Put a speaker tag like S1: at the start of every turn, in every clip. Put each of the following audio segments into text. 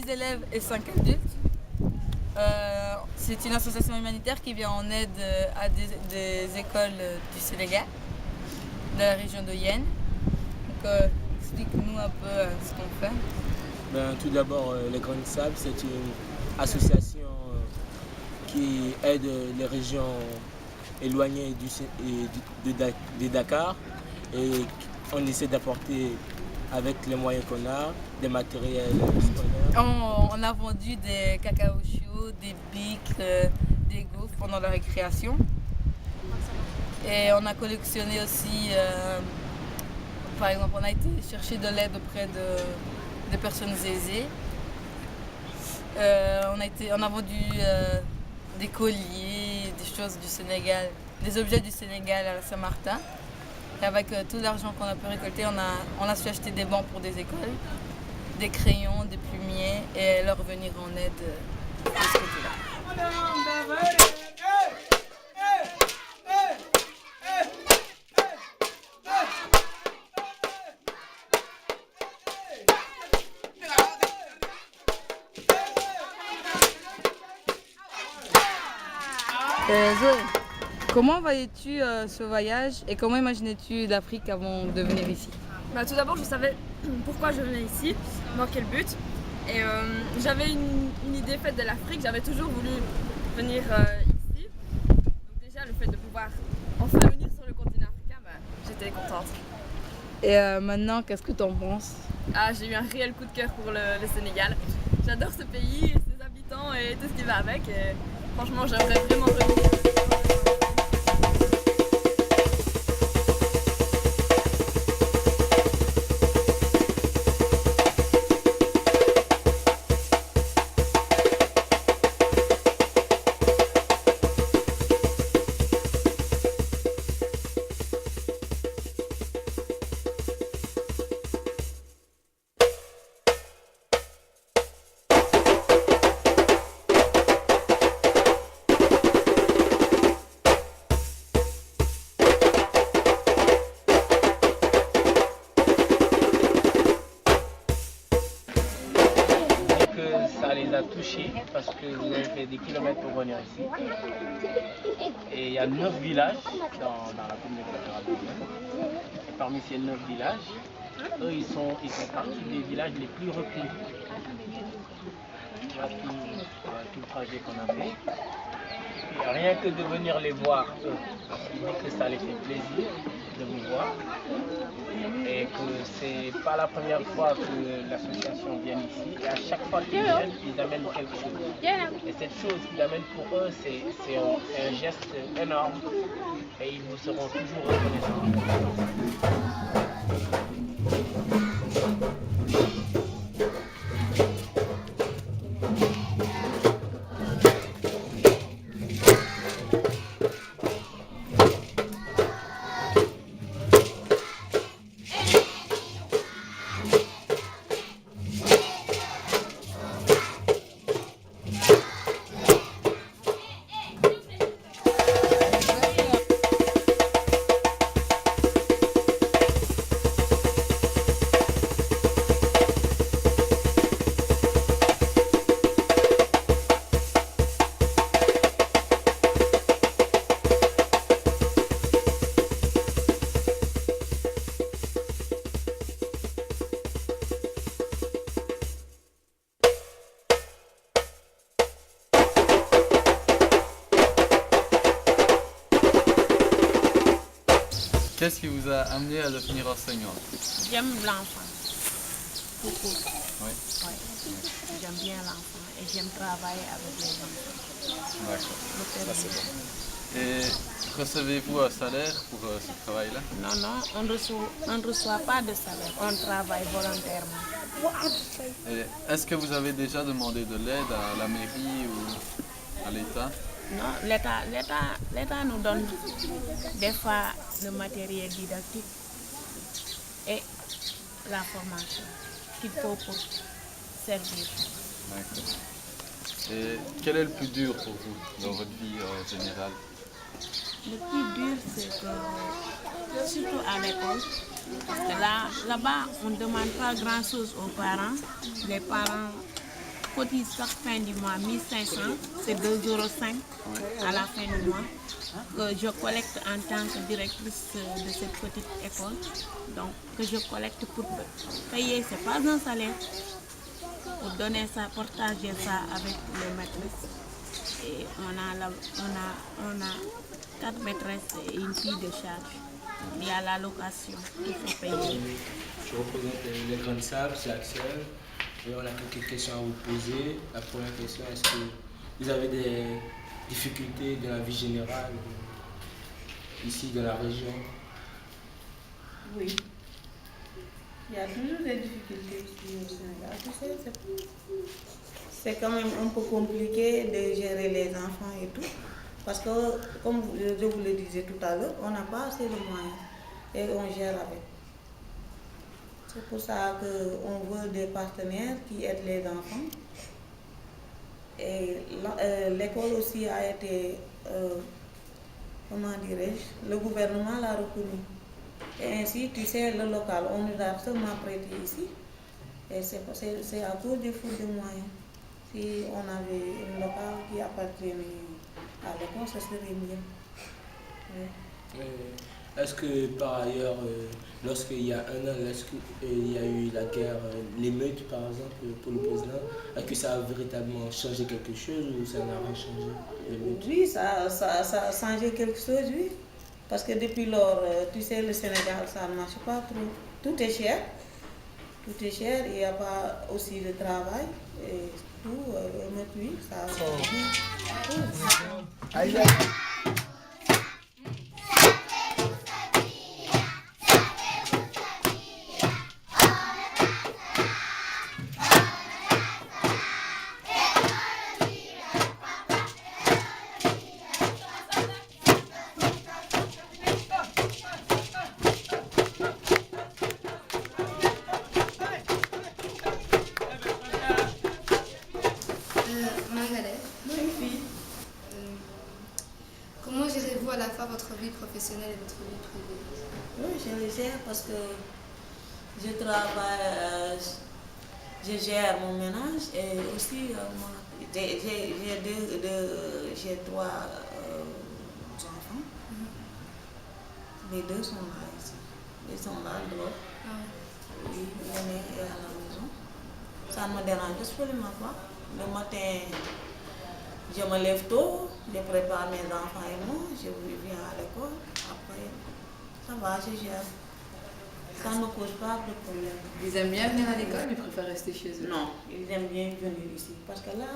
S1: 10 élèves et 5 adultes. C'est une association humanitaire qui vient en aide à des écoles du Sénégal, de la région de Yen. Donc, explique-nous un peu ce qu'on fait.
S2: Tout d'abord, les Grains de Sable, c'est une association qui aide les régions éloignées de Dakar, et on essaie d'apporter avec les moyens qu'on a, des matériels scolaires.
S1: On a vendu des cacao chauds, des bics, des gaufres pendant la récréation. Et on a collectionné aussi, par exemple, on a été chercher de l'aide auprès des personnes aisées. On a vendu des colliers, des choses du Sénégal, des objets du Sénégal à Saint-Martin. Et avec tout l'argent qu'on a pu récolter, on a su acheter des bancs pour des écoles, des crayons, des plumiers et leur venir en aide de ce côté-là. Zoé, comment voyais-tu ce voyage et comment imaginais-tu l'Afrique avant de venir ici?
S3: Tout d'abord, je savais pourquoi je venais ici, dans quel but. Et j'avais une idée faite de l'Afrique, j'avais toujours voulu venir ici. Donc déjà, le fait de pouvoir enfin venir sur le continent africain, j'étais contente.
S1: Et maintenant, qu'est-ce que tu en penses?
S3: J'ai eu un réel coup de cœur pour le Sénégal. J'adore ce pays, ses habitants et tout ce qui va avec. Et franchement, j'aimerais vraiment revenir.
S2: Ça les a touchés parce que vous avez fait des kilomètres pour venir ici. Et il y a 9 villages dans la commune de Catarabienne. Et parmi ces 9 villages, eux ils sont partis des villages les plus reculés. Voilà tout le trajet qu'on a fait. Et rien que de venir les voir, eux, ils disent que ça les fait plaisir de vous voir. Et que c'est pas la première fois que l'association vient ici. Et à chaque fois qu'ils viennent, ils amènent quelque chose. Et cette chose qu'ils amènent pour eux, c'est un geste énorme. Et ils vous seront toujours reconnaissants.
S4: Qu'est-ce qui vous a amené à devenir enseignant?
S5: J'aime l'enfant, beaucoup.
S4: Oui.
S5: Ouais. J'aime bien l'enfant et j'aime travailler avec les enfants.
S4: D'accord. Ça, c'est bon. Et recevez-vous un salaire pour ce travail-là?
S5: Non, on ne reçoit pas de salaire, on travaille volontairement.
S4: Et est-ce que vous avez déjà demandé de l'aide à la mairie ou à l'État?
S5: Non, l'État nous donne des fois le matériel didactique et la formation qu'il faut pour servir.
S4: D'accord. Et quel est le plus dur pour vous dans votre vie générale?
S5: Le plus dur, c'est que, surtout à l'école, parce que là-bas, on ne demande pas grand-chose aux parents. Les parents cotise chaque fin du mois 1500, c'est 2,05 € à la fin du mois que je collecte en tant que directrice de cette petite école. Donc, que je collecte pour payer, c'est pas un salaire, pour donner ça, partager ça avec les maîtresses. Et on a 4 maîtresses et une fille de charge. Il y a la location qu'il faut payer.
S6: Je représente les Grandes Sables, c'est Axel. Et on a quelques questions à vous poser. La première question, est-ce que vous avez des difficultés dans la vie générale ici dans la région?
S7: Oui. Il y a toujours des difficultés ici au Sénégal. Tu sais, c'est quand même un peu compliqué de gérer les enfants et tout. Parce que, comme je vous le disais tout à l'heure, on n'a pas assez de moyens et on gère avec. C'est pour ça qu'on veut des partenaires qui aident les enfants. Et l'école aussi a été, comment dirais-je, le gouvernement l'a reconnu. Et ainsi, tu sais, le local, on nous a seulement prêté ici. Et c'est à cause du faute de moyens. Si on avait un local qui appartenait à l'école, ce serait mieux. Oui.
S6: Est-ce que par ailleurs, lorsqu'il y a un an, il y a eu la guerre, l'émeute par exemple pour le président, est-ce que ça a véritablement changé quelque chose ou ça n'a rien changé?
S7: Oui, ça a changé quelque chose, oui. Parce que depuis lors, tu sais, le Sénégal, ça ne marche pas trop. Tout est cher. Tout est cher, il n'y a pas aussi de travail. Et tout, oui, ça a changé.
S8: Comment gérez-vous à la fois votre vie professionnelle et votre vie privée?
S7: Oui, je le gère parce que je travaille, je gère mon ménage et aussi j'ai 3 enfants. Les 2 sont là ici. Ils sont là dehors. Oui, l'aîné est à la maison. Ça ne me dérange absolument pas. Le matin, je me lève tôt, je prépare mes enfants et moi, je viens à l'école. Après, ça va, je gère. Ça ne me cause pas de problème.
S1: Ils aiment bien venir à l'école, mais ils préfèrent rester chez eux.
S7: Non, ils aiment bien venir ici. Parce que là,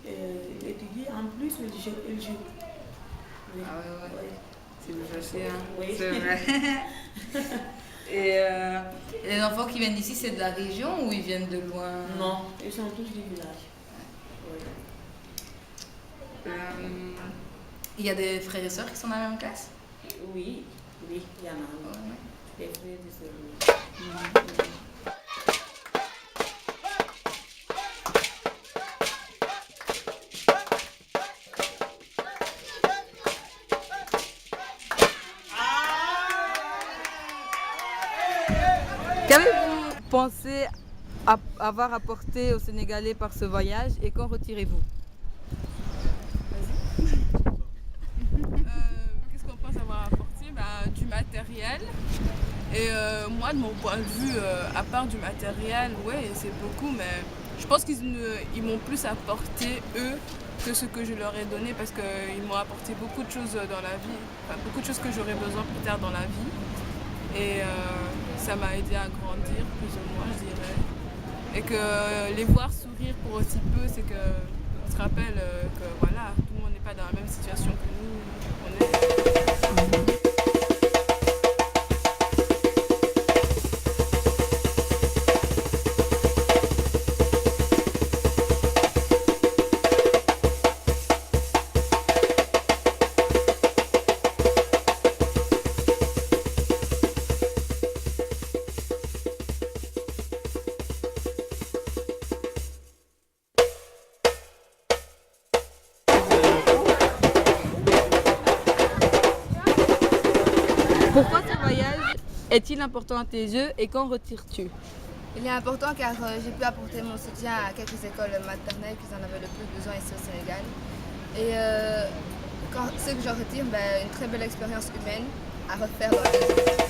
S7: étudier, en plus, ils jouent. Oui.
S1: Ah ouais.
S7: Oui.
S1: C'est plus facile, hein?
S7: Oui.
S1: C'est vrai. Et les enfants qui viennent d'ici, c'est de la région ou ils viennent de loin?
S7: Non, ils sont tous du village. Oui.
S1: Il y a des frères et sœurs qui sont dans la même classe?
S7: Oui, il y en a.
S1: Ouais.
S7: Des frères et sœurs.
S1: Qu'avez-vous pensé avoir apporté aux Sénégalais par ce voyage et qu'en retirez-vous?
S3: Qu'est-ce qu'on pense avoir apporté? Du matériel. Et moi, de mon point de vue, à part du matériel, ouais, c'est beaucoup, mais je pense qu'ils m'ont plus apporté, eux, que ce que je leur ai donné, parce qu'ils m'ont apporté beaucoup de choses dans la vie, enfin, beaucoup de choses que j'aurais besoin plus tard dans la vie. Et ça m'a aidé à grandir, plus ou moins, je dirais. Et que les voir sourire pour aussi peu, c'est qu'on se rappelle que voilà, tout le monde n'est pas dans la même situation que nous. On est...
S1: Pourquoi ce voyage est-il important à tes yeux et qu'en retires-tu?
S8: Il est important car j'ai pu apporter mon soutien à quelques écoles maternelles qui en avaient le plus besoin ici au Sénégal. Et ce que j'en retire, une très belle expérience humaine à refaire dans la vie.